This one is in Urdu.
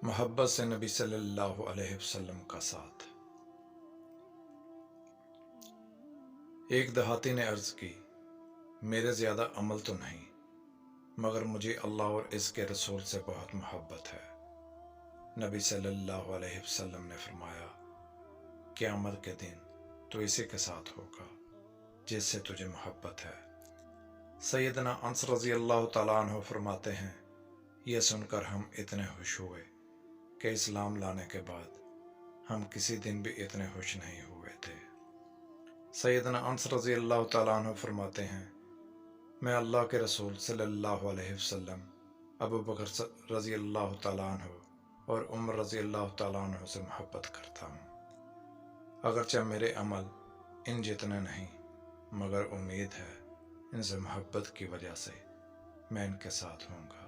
محبت سے نبی صلی اللہ علیہ وسلم کا ساتھ۔ ایک دیہاتی نے عرض کی، میرے زیادہ عمل تو نہیں، مگر مجھے اللہ اور اس کے رسول سے بہت محبت ہے۔ نبی صلی اللہ علیہ وسلم نے فرمایا، قیامت کے دن تو اسی کے ساتھ ہوگا جس سے تجھے محبت ہے۔ سیدنا انس رضی اللہ تعالیٰ عنہ فرماتے ہیں، یہ سن کر ہم اتنے خوش ہوئے کہ اسلام لانے کے بعد ہم کسی دن بھی اتنے خوش نہیں ہوئے تھے۔ سیدنا انس رضی اللہ تعالیٰ عنہ فرماتے ہیں، میں اللہ کے رسول صلی اللہ علیہ وسلم، ابو بکر رضی اللہ تعالیٰ عنہ اور عمر رضی اللہ تعالیٰ عنہ سے محبت کرتا ہوں۔ اگرچہ میرے عمل ان جتنے نہیں، مگر امید ہے ان سے محبت کی وجہ سے میں ان کے ساتھ ہوں گا۔